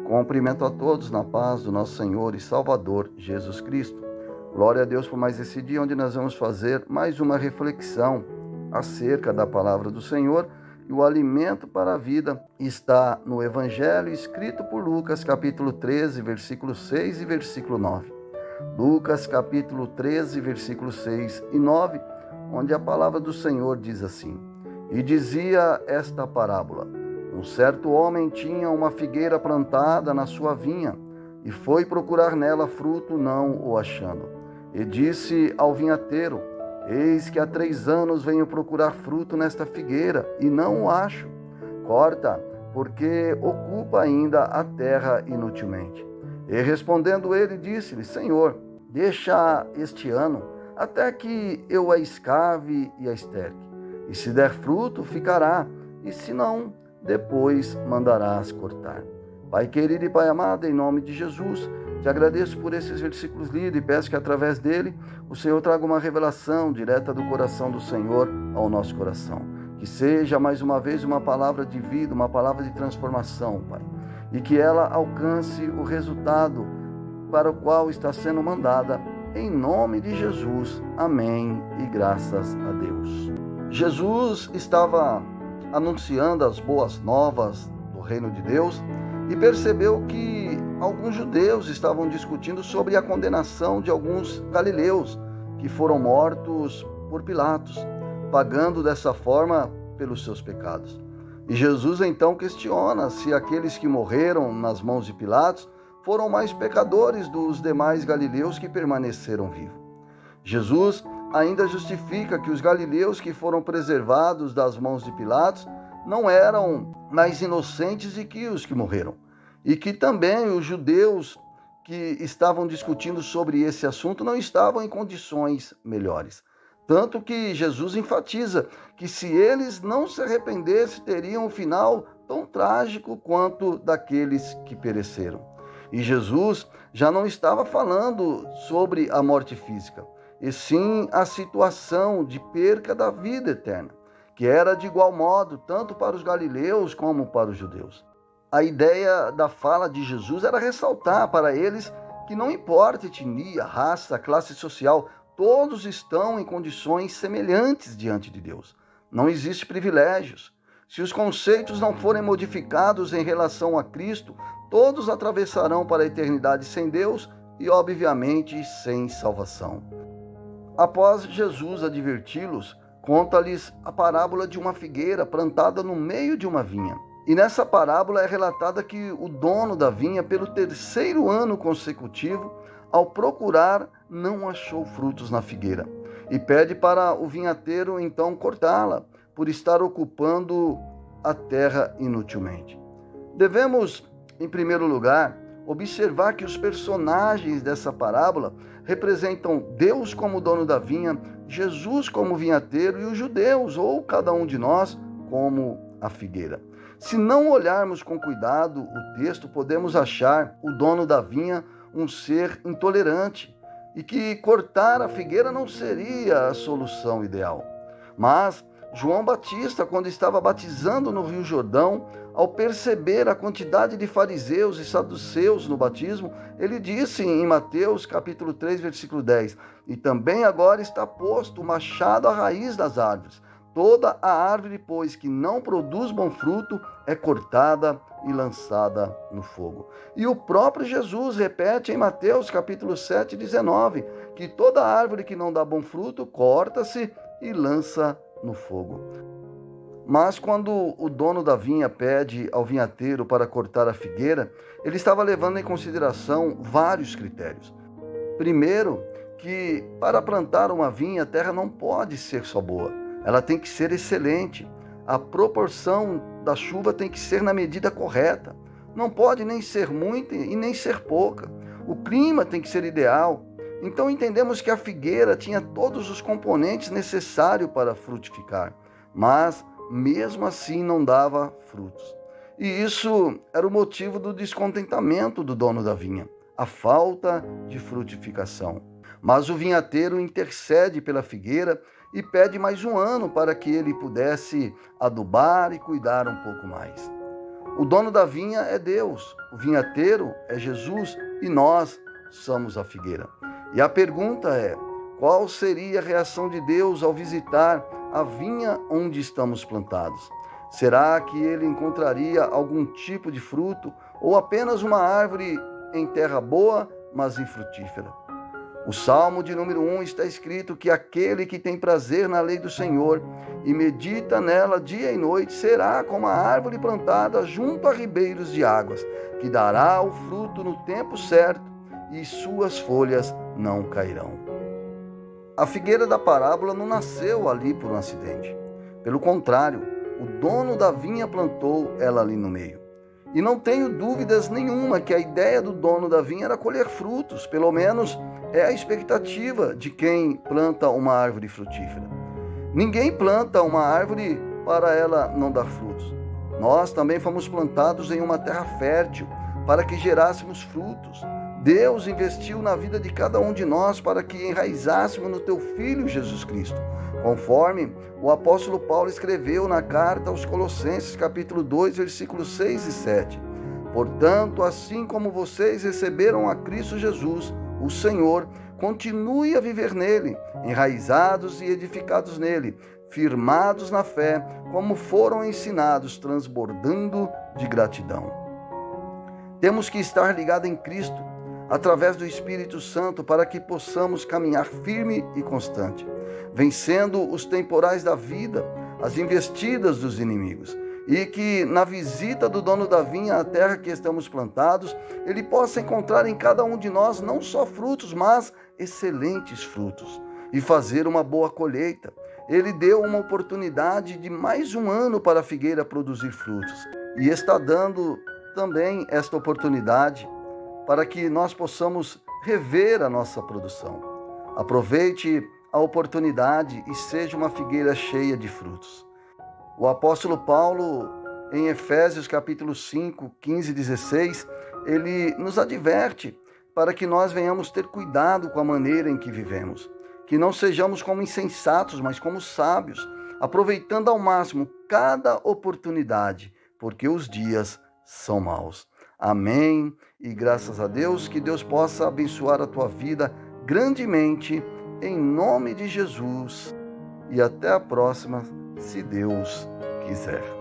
Cumprimento a todos na paz do nosso Senhor e Salvador Jesus Cristo. Glória a Deus por mais esse dia onde nós vamos fazer mais uma reflexão acerca da palavra do Senhor. E o alimento para a vida está no Evangelho escrito por Lucas, capítulo 13, versículo 6 e versículo 9. Lucas, capítulo 13, versículos 6 e 9, onde a palavra do Senhor diz assim: E dizia esta parábola: Um certo homem tinha uma figueira plantada na sua vinha, e foi procurar nela fruto, não o achando. E disse ao vinhateiro: Eis que há 3 anos venho procurar fruto nesta figueira, e não o acho. Corta, porque ocupa ainda a terra inutilmente. E respondendo ele, disse-lhe: Senhor, deixa este ano, até que eu a escave e a esterque. E se der fruto, ficará, e se não, depois mandarás cortar. Pai querido e Pai amado, em nome de Jesus, te agradeço por esses versículos lidos e peço que através dele o Senhor traga uma revelação direta do coração do Senhor ao nosso coração. Que seja mais uma vez uma palavra de vida, uma palavra de transformação, Pai. E que ela alcance o resultado para o qual está sendo mandada. Em nome de Jesus. Amém e graças a Deus. Jesus estava anunciando as boas novas do reino de Deus e percebeu que alguns judeus estavam discutindo sobre a condenação de alguns galileus que foram mortos por Pilatos, pagando dessa forma pelos seus pecados. E Jesus então questiona se aqueles que morreram nas mãos de Pilatos foram mais pecadores dos demais galileus que permaneceram vivos. Jesus ainda justifica que os galileus que foram preservados das mãos de Pilatos não eram mais inocentes do que os que morreram. E que também os judeus que estavam discutindo sobre esse assunto não estavam em condições melhores. Tanto que Jesus enfatiza que se eles não se arrependessem, teriam um final tão trágico quanto daqueles que pereceram. E Jesus já não estava falando sobre a morte física, e sim a situação de perca da vida eterna, que era de igual modo tanto para os galileus como para os judeus. A ideia da fala de Jesus era ressaltar para eles que não importa etnia, raça, classe social, todos estão em condições semelhantes diante de Deus. Não existem privilégios. Se os conceitos não forem modificados em relação a Cristo, todos atravessarão para a eternidade sem Deus e, obviamente, sem salvação. Após Jesus adverti-los, conta-lhes a parábola de uma figueira plantada no meio de uma vinha. E nessa parábola é relatada que o dono da vinha, pelo 3º ano consecutivo, ao procurar, não achou frutos na figueira. E pede para o vinhateiro então cortá-la, por estar ocupando a terra inutilmente. Devemos, em primeiro lugar, observar que os personagens dessa parábola representam Deus como dono da vinha, Jesus como vinhateiro e os judeus, ou cada um de nós, como a figueira. Se não olharmos com cuidado o texto, podemos achar o dono da vinha um ser intolerante e que cortar a figueira não seria a solução ideal. Mas João Batista, quando estava batizando no Rio Jordão, ao perceber a quantidade de fariseus e saduceus no batismo, ele disse em Mateus capítulo 3, versículo 10, E também agora está posto o machado à raiz das árvores. Toda a árvore, pois, que não produz bom fruto, é cortada e lançada no fogo. E o próprio Jesus repete em Mateus capítulo 7, 19, que toda árvore que não dá bom fruto, corta-se e lança no fogo. Mas quando o dono da vinha pede ao vinhateiro para cortar a figueira, ele estava levando em consideração vários critérios. Primeiro, que para plantar uma vinha, a terra não pode ser só boa, ela tem que ser excelente. A proporção da chuva tem que ser na medida correta. Não pode nem ser muita e nem ser pouca. O clima tem que ser ideal. Então entendemos que a figueira tinha todos os componentes necessários para frutificar, mas mesmo assim não dava frutos. E isso era o motivo do descontentamento do dono da vinha, a falta de frutificação. Mas o vinhateiro intercede pela figueira e pede mais um ano para que ele pudesse adubar e cuidar um pouco mais. O dono da vinha é Deus, o vinhateiro é Jesus e nós somos a figueira. E a pergunta é: qual seria a reação de Deus ao visitar a vinha onde estamos plantados? Será que ele encontraria algum tipo de fruto ou apenas uma árvore em terra boa, mas infrutífera? O Salmo de número 1 está escrito que aquele que tem prazer na lei do Senhor e medita nela dia e noite será como a árvore plantada junto a ribeiros de águas, que dará o fruto no tempo certo e suas folhas não cairão. A figueira da parábola não nasceu ali por um acidente. Pelo contrário, o dono da vinha plantou ela ali no meio. E não tenho dúvidas nenhuma que a ideia do dono da vinha era colher frutos, pelo menos é a expectativa de quem planta uma árvore frutífera. Ninguém planta uma árvore para ela não dar frutos. Nós também fomos plantados em uma terra fértil para que gerássemos frutos. Deus investiu na vida de cada um de nós para que enraizássemos no teu Filho Jesus Cristo, conforme o apóstolo Paulo escreveu na carta aos Colossenses, capítulo 2, versículos 6 e 7. Portanto, assim como vocês receberam a Cristo Jesus, o Senhor, continue a viver nele, enraizados e edificados nele, firmados na fé, como foram ensinados, transbordando de gratidão. Temos que estar ligados em Cristo, através do Espírito Santo, para que possamos caminhar firme e constante, vencendo os temporais da vida, as investidas dos inimigos, e que na visita do dono da vinha à terra que estamos plantados, ele possa encontrar em cada um de nós não só frutos, mas excelentes frutos, e fazer uma boa colheita. Ele deu uma oportunidade de mais um ano para a figueira produzir frutos, e está dando também esta oportunidade para que nós possamos rever a nossa produção. Aproveite a oportunidade e seja uma figueira cheia de frutos. O apóstolo Paulo, em Efésios capítulo 5, 15 e 16, ele nos adverte para que nós venhamos ter cuidado com a maneira em que vivemos, que não sejamos como insensatos, mas como sábios, aproveitando ao máximo cada oportunidade, porque os dias são maus. Amém. E graças a Deus, que Deus possa abençoar a tua vida grandemente, em nome de Jesus. E até a próxima, se Deus quiser.